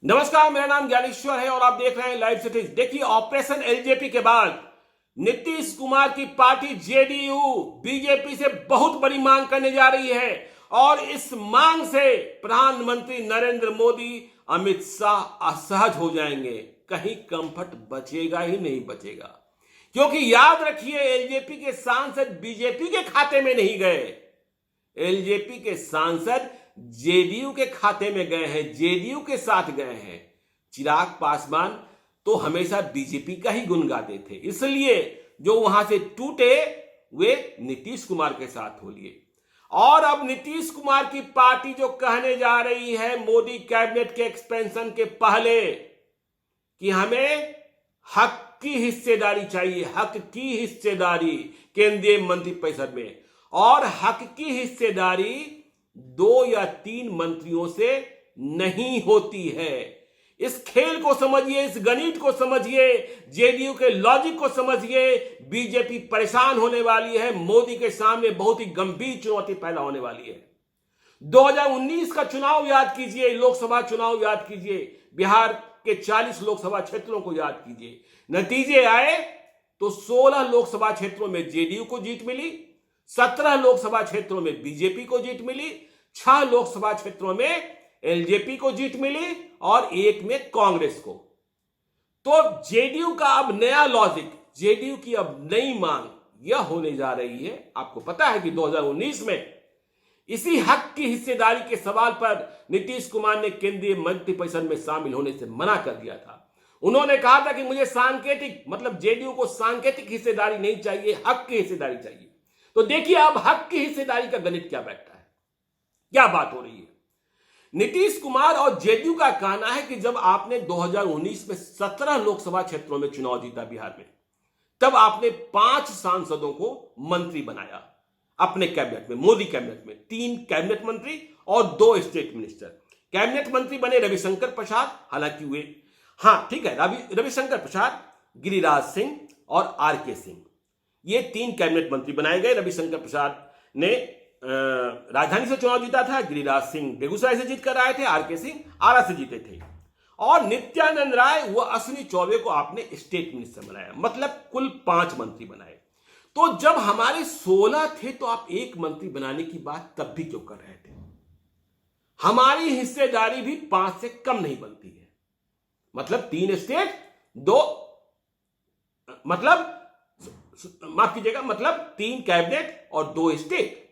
नमस्कार, मेरा नाम ज्ञानेश्वर है और आप देख रहे हैं लाइव सिटीज। देखिए, ऑपरेशन एलजेपी के बाद नीतीश कुमार की पार्टी जेडीयू बीजेपी से बहुत बड़ी मांग करने जा रही है और इस मांग से प्रधानमंत्री नरेंद्र मोदी, अमित शाह असहज हो जाएंगे। कहीं कंफर्ट बचेगा ही नहीं बचेगा, क्योंकि याद रखिए, एलजेपी के सांसद बीजेपी के खाते में नहीं गए, एलजेपी के सांसद जेडीयू के खाते में गए हैं, जेडीयू के साथ गए हैं। चिराग पासवान तो हमेशा बीजेपी का ही गुण गाते थे, इसलिए जो वहां से टूटे वे नीतीश कुमार के साथ हो लिए। और अब नीतीश कुमार की पार्टी जो कहने जा रही है मोदी कैबिनेट के एक्सपेंशन के पहले कि हमें हक की हिस्सेदारी चाहिए, हक की हिस्सेदारी केंद्रीय मंत्रिपरिषद में, और हक की हिस्सेदारी 2 या 3 मंत्रियों से नहीं होती है। इस खेल को समझिए, इस गणित को समझिए, जेडीयू के लॉजिक को समझिए। बीजेपी परेशान होने वाली है, मोदी के सामने बहुत ही गंभीर चुनौती पैदा होने वाली है। 2019 का चुनाव याद कीजिए, लोकसभा चुनाव याद कीजिए, बिहार के 40 लोकसभा क्षेत्रों को याद कीजिए। नतीजे आए तो 16 लोकसभा क्षेत्रों में जेडीयू को जीत मिली, 17 लोकसभा क्षेत्रों में बीजेपी को जीत मिली, 6 लोकसभा क्षेत्रों में एलजेपी को जीत मिली और 1 में कांग्रेस को। तो जेडीयू का अब नया लॉजिक, जेडीयू की अब नई मांग यह होने जा रही है। आपको पता है कि 2019 में इसी हक की हिस्सेदारी के सवाल पर नीतीश कुमार ने केंद्रीय मंत्रिपरिषद में शामिल होने से मना कर दिया था। उन्होंने कहा था कि मुझे सांकेतिक, मतलब जेडीयू को सांकेतिक हिस्सेदारी नहीं चाहिए, हक की हिस्सेदारी चाहिए। तो देखिए अब हक की हिस्सेदारी का गणित क्या बैठता है, क्या बात हो रही है। नीतीश कुमार और जेडीयू का कहना है कि जब आपने 2019 में 17 लोकसभा क्षेत्रों में चुनाव जीता बिहार में, तब आपने 5 सांसदों को मंत्री बनाया अपने कैबिनेट में, मोदी कैबिनेट में 3 कैबिनेट मंत्री और 2 स्टेट मिनिस्टर। कैबिनेट मंत्री बने रविशंकर प्रसाद, हालांकि वे, हाँ ठीक है, रविशंकर प्रसाद, गिरिराज सिंह और आरके सिंह, ये 3 कैबिनेट मंत्री बनाए गए। रविशंकर प्रसाद ने राजधानी से चुनाव जीता था, गिरिराज सिंह बेगूसराय से जीत कर आए थे, आरके सिंह आरा से जीते थे, और नित्यानंद राय व अश्विनी चौबे को आपने स्टेट मिनिस्टर बनाया, मतलब कुल 5 मंत्री बनाए। तो जब हमारे 16 थे तो आप 1 मंत्री बनाने की बात तब भी क्यों कर रहे थे? हमारी हिस्सेदारी भी 5 से कम नहीं बनती है, मतलब 3 स्टेट, 2, मतलब माफ कीजिएगा, मतलब 3 कैबिनेट और 2 स्टेट।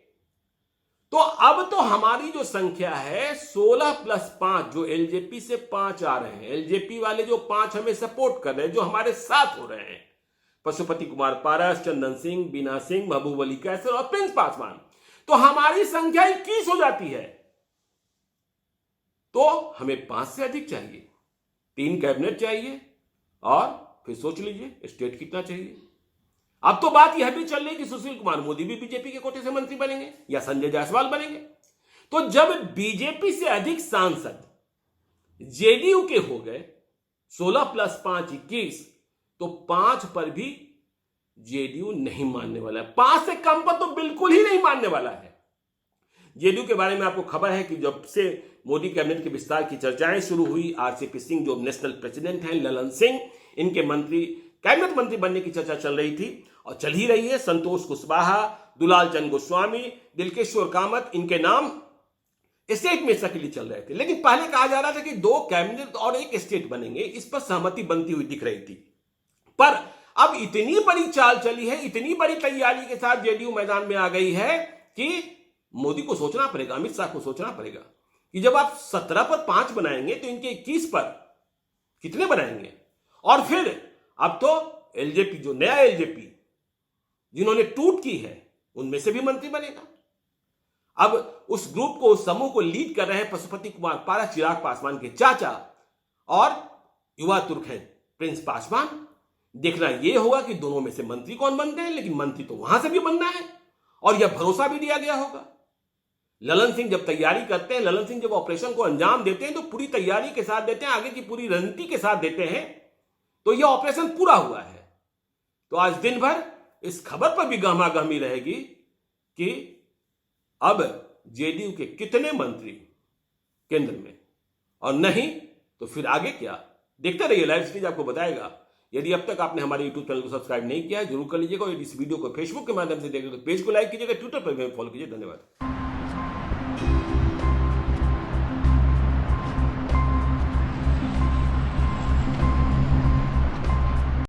तो अब तो हमारी जो संख्या है 16 + 5, जो एलजेपी से 5 आ रहे हैं, एलजेपी वाले जो 5 हमें सपोर्ट कर रहे हैं, जो हमारे साथ हो रहे हैं, पशुपति कुमार पारस, चंदन सिंह, बीना सिंह, महबूब अली कैसर और प्रिंस पासवान, तो हमारी संख्या 21 हो जाती है। तो हमें 5 से अधिक चाहिए, 3 कैबिनेट चाहिए, और फिर सोच लीजिए स्टेट कितना चाहिए। अब तो बात यह भी चल रही कि सुशील कुमार मोदी भी बीजेपी के कोटे से मंत्री बनेंगे या संजय जायसवाल बनेंगे। तो जब बीजेपी से अधिक सांसद जेडीयू के हो गए, 16 + 5 21, तो 5 पर भी जेडीयू नहीं मानने वाला है, 5 से कम पर तो बिल्कुल ही नहीं मानने वाला है। जेडीयू के बारे में आपको खबर है कि जब से मोदी कैबिनेट के विस्तार की चर्चाएं शुरू हुई, आरसीपी सिंह जो नेशनल प्रेसिडेंट हैं, ललन सिंह, इनके मंत्री, कैबिनेट मंत्री बनने की चर्चा चल रही थी और चल ही रही है। संतोष कुशवाहा, दुलाल चंद गोस्वामी, दिलकेश्वर कामत, इनके नाम स्टेट मिनिस्टर के लिए चल रहे थे। लेकिन पहले कहा जा रहा था कि 2 कैबिनेट और 1 स्टेट बनेंगे, इस पर सहमति बनती हुई दिख रही थी। पर अब इतनी बड़ी चाल चली है, इतनी बड़ी तैयारी के साथ जेडीयू मैदान में आ गई है कि मोदी को सोचना पड़ेगा, अमित शाह को सोचना पड़ेगा कि जब आप 17 पर 5 बनाएंगे तो इनके 21 पर कितने बनाएंगे। और फिर अब तो एलजेपी, जो नया एलजेपी जिन्होंने टूट की है, उनमें से भी मंत्री बनेगा। अब उस ग्रुप को, उस समूह को लीड कर रहे हैं पशुपति कुमार पारस, चिराग पासवान के चाचा, और युवा तुर्क हैं प्रिंस पासवान। देखना यह होगा कि दोनों में से मंत्री कौन बनते हैं, लेकिन मंत्री तो वहां से भी बनना है और यह भरोसा भी दिया गया होगा। ललन सिंह जब तैयारी करते हैं, ललन सिंह जब ऑपरेशन को अंजाम देते हैं तो पूरी तैयारी के साथ देते हैं, आगे की पूरी रणनीति के साथ देते हैं, तो यह ऑपरेशन पूरा हुआ है। तो आज दिन भर इस खबर पर भी गहमागहमी रहेगी कि अब जेडीयू के कितने मंत्री केंद्र में, और नहीं तो फिर आगे क्या? देखते रहिए, लाइव सिटीज आपको बताएगा। यदि अब तक आपने हमारे यूट्यूब चैनल को सब्सक्राइब नहीं किया है, जरूर कर लीजिएगा। और यदि इस वीडियो को फेसबुक के माध्यम से देख रहे हो तो पेज को लाइक कीजिएगा, ट्विटर पर भी फॉलो कीजिए। धन्यवाद।